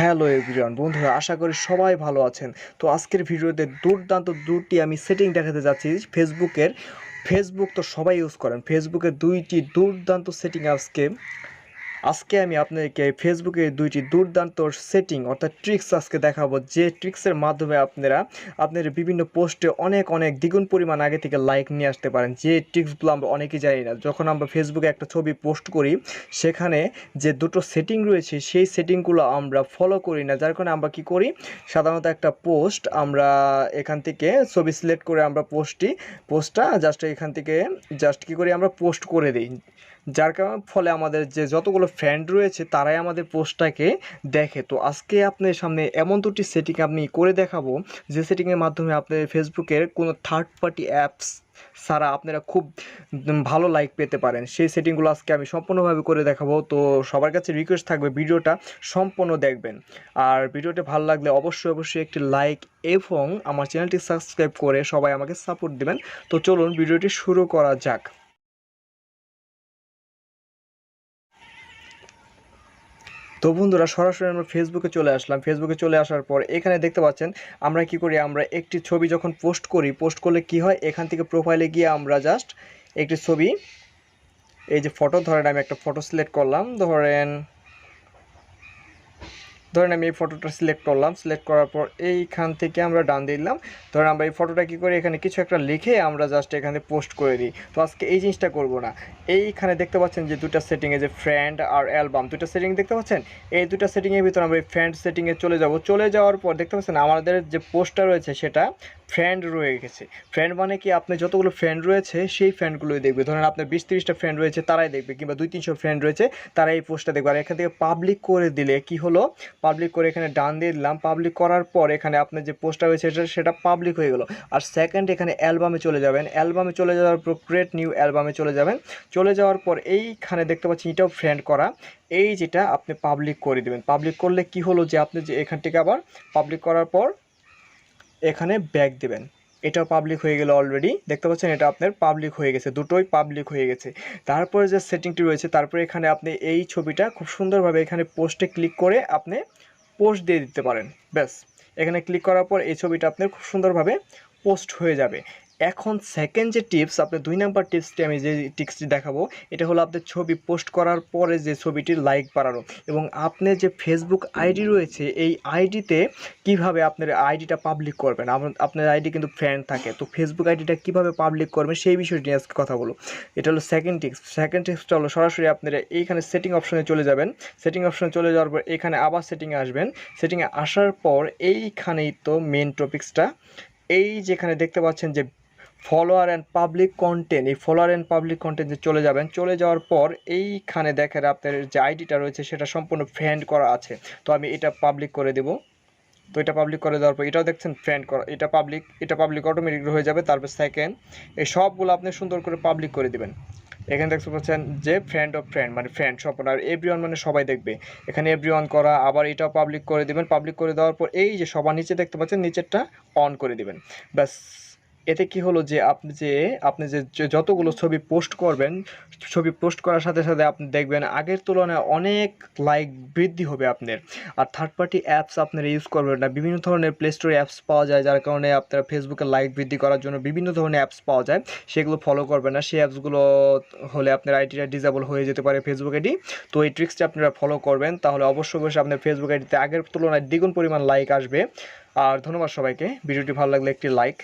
Hello everyone বন্ধুরা, আশা করি সবাই ভালো আছেন। তো আজকের ভিডিওতে দুর্দান্ত দুটি আমি সেটিং দেখাতে যাচ্ছি ফেসবুকের। ফেসবুক তো সবাই ইউজ করেন, ফেসবুকের দুইটি দুর্দান্ত সেটিং আজকে আমি আপনাদেরকে ফেসবুকের দুইটি দুর্দান্ত সেটিং অর্থাৎ ট্রিক্স আজকে দেখাবো, যে ট্রিক্সের মাধ্যমে আপনাদের বিভিন্ন পোস্টে অনেক অনেক দ্বিগুণ পরিমাণ আগে থেকে লাইক নিয়ে আসতে পারেন। যে ট্রিক্সগুলো আমরা অনেকেই জানি না। যখন আমরা ফেসবুকে একটা ছবি পোস্ট করি, সেখানে যে দুটো সেটিং রয়েছে সেই সেটিংগুলো আমরা ফলো করি না, যার কারণে আমরা কী করি, সাধারণত একটা পোস্ট আমরা এখান থেকে ছবি সিলেক্ট করে আমরা পোস্টটা জাস্ট এখান থেকে জাস্ট কী করি, আমরা পোস্ট করে দিই, যার কারণে ফলে আমাদের যে যতগুলো ফ্রেন্ড রয়েছে তারাই আমাদের পোস্টটাকে দেখে। তো আজকে আপনার সামনে এমন দুটি সেটিং আমি করে দেখাবো, যে সেটিংয়ের মাধ্যমে আপনার ফেসবুকের কোনো থার্ড পার্টি অ্যাপস ছাড়া আপনারা খুব ভালো লাইক পেতে পারেন। সেই সেটিংগুলো আজকে আমি সম্পূর্ণভাবে করে দেখাবো। তো সবার কাছে রিকোয়েস্ট থাকবে ভিডিওটা সম্পূর্ণ দেখবেন, আর ভিডিওটা ভালো লাগলে অবশ্যই একটি লাইক এবং আমার চ্যানেলটি সাবস্ক্রাইব করে সবাই আমাকে সাপোর্ট দেবেন। তো চলুন ভিডিওটি শুরু করা যাক। তো বন্ধুরা, সরাসরি আমরা ফেসবুকে চলে আসলাম। ফেসবুকে চলে আসার পর এখানে দেখতে পাচ্ছেন আমরা কি করি, আমরা একটি ছবি যখন পোস্ট করি, পোস্ট করলে কি হয়, এখান থেকে প্রোফাইলে গিয়ে আমরা জাস্ট একটি ছবি, এই যে ফটো, ধরেন আমি একটা ফটো সিলেক্ট করলাম, ধরেন আমি এই ফটোটা সিলেক্ট করলাম। সিলেক্ট করার পর এইখান থেকে আমরা ডান দিলাম। ধরেন আমরা এই ফটোটা কী করি, এখানে কিছু একটা লিখে আমরা জাস্ট এখানে পোস্ট করে দিই। তো আজকে এই জিনিসটা করব না। এইখানে দেখতে পাচ্ছেন যে দুটা সেটিংয়ে, যে ফ্রেন্ড আর অ্যালবাম, দুটা সেটিং দেখতে পাচ্ছেন। এই দুটা সেটিংয়ের ভিতরে আমরা এই ফ্রেন্ড সেটিংয়ে চলে যাব। চলে যাওয়ার পর দেখতে পাচ্ছেন আমাদের যে পোস্টটা রয়েছে সেটা ফ্রেন্ড রয়ে গেছে। ফ্রেন্ড মানে কি, আপনার যতগুলো ফ্রেন্ড রয়েছে সেই ফ্রেন্ডগুলোই দেখবে। ধরেন আপনার 20-30টা ফ্রেন্ড রয়েছে, তারাই দেখবে, কিংবা 200-300 ফ্রেন্ড রয়েছে, তারা এই পোস্টটা দেখবে। আর এখান থেকে পাবলিক করে দিলে কি হলো, পাবলিক করে এখানে ডান দিয়ে দিলাম। পাবলিক করার পর এখানে আপনার যে পোস্টটা রয়েছে সেটা পাবলিক হয়ে গেল। আর সেকেন্ড, এখানে অ্যালবামে চলে যাবেন। অ্যালবামে চলে যাওয়ার পর ক্রিয়েট নিউ অ্যালবামে চলে যাবেন। চলে যাওয়ার পর এইখানে দেখতে পাচ্ছেন এটাও ফ্রেন্ড করা, এই যেটা আপনি পাবলিক করে দেবেন। পাবলিক করলে কি হলো, যে আপনি যে এখান থেকে আবার পাবলিক করার পর এখানে ব্যাক দেবেন, এটাও পাবলিক হয়ে গেল। অলরেডি দেখতে পাচ্ছেন এটা আপনার পাবলিক হয়ে গেছে, দুটোই পাবলিক হয়ে গেছে। তারপরে যে সেটিংটি রয়েছে, তারপরে এখানে আপনি এই ছবিটা খুব সুন্দরভাবে এখানে পোস্টে ক্লিক করে আপনি পোস্ট দিয়ে দিতে পারেন। ব্যাস, এখানে ক্লিক করার পর এই ছবিটা আপনার খুব সুন্দরভাবে পোস্ট হয়ে যাবে। এখন সেকেন্ড যে টিপস, আপনার 2 নাম্বার টিপসটি আমি যে টিপসটি দেখাবো, এটা হলো আপনার ছবি পোস্ট করার পরে যে ছবিটির লাইক বাড়ানো, এবং আপনার যে ফেসবুক আইডি রয়েছে এই আইডিতে কিভাবে আপনার আইডিটা পাবলিক করবেন। আপনার আইডি কিন্তু ফ্রেন্ড থাকে, তো ফেসবুক আইডিটা কিভাবে পাবলিক করবেন সেই বিষয়টি নিয়ে আজকে কথা বলবো। এটা হলো সেকেন্ড টিপস। সেকেন্ড টিপসটা হলো সরাসরি আপনারা এইখানে সেটিং অপশনে চলে যাবেন। সেটিং অপশনে চলে যাওয়ার পর এখানে আবার সেটিংয়ে আসবেন। সেটিংয়ে আসার পর এইখানেই তো মেন টপিক্সটা, এই যেখানে দেখতে পাচ্ছেন যে ফলোয়ার অ্যান্ড পাবলিক কন্টেন্ট, এই ফলোয়ার অ্যান্ড পাবলিক কন্টেন্টে চলে যাবেন। চলে যাওয়ার পর এইখানে দেখেন আপনার যে আইডিটা রয়েছে সেটা সম্পূর্ণ ফ্রেন্ড করা আছে। তো আমি এটা পাবলিক করে দেব। তো এটা পাবলিক করে দেওয়ার পর এটাও দেখছেন ফ্রেন্ড করা, এটা পাবলিক অটোমেটিক হয়ে যাবে। তারপর সেকেন্ড, এই সবগুলো আপনি সুন্দর করে পাবলিক করে দেবেন। এখানে দেখতে পাচ্ছেন যে ফ্রেন্ড অফ ফ্রেন্ড, মানে ফ্রেন্ড সম্পূর্ণ, আর এভরিওয়ান মানে সবাই দেখবে। এখানে এভরিওয়ান করা, আবার এটাও পাবলিক করে দেবেন। পাবলিক করে দেওয়ার পর এই যে সবার নিচে দেখতে পাচ্ছেন নিচেরটা অন করে দেবেন। ব্যাস, এতে কি হলো, যে আপনি যে যতগুলো ছবি পোস্ট করবেন, ছবি পোস্ট করার সাথে সাথে আপনি দেখবেন আগের তুলনায় অনেক লাইক বৃদ্ধি হবে আপনার। আর থার্ড পার্টি অ্যাপস আপনারা ইউজ করবেন না। বিভিন্ন ধরনের প্লে স্টোরে অ্যাপস পাওয়া যায়, যার কারণে আপনারা ফেসবুকে লাইক বৃদ্ধি করার জন্য বিভিন্ন ধরনের অ্যাপস পাওয়া যায়, সেগুলো ফলো করবেন না। সেই অ্যাপসগুলো হলে আপনার আইডিটা ডিসেবল হয়ে যেতে পারে, ফেসবুক আইডি। তো এই ট্রিক্সটা আপনারা ফলো করবেন, তাহলে অবশ্যই আপনার ফেসবুক আইডিতে আগের তুলনায় দ্বিগুণ পরিমাণ লাইক আসবে। আর ধন্যবাদ সবাইকে। ভিডিওটি ভালো লাগলে একটি লাইক।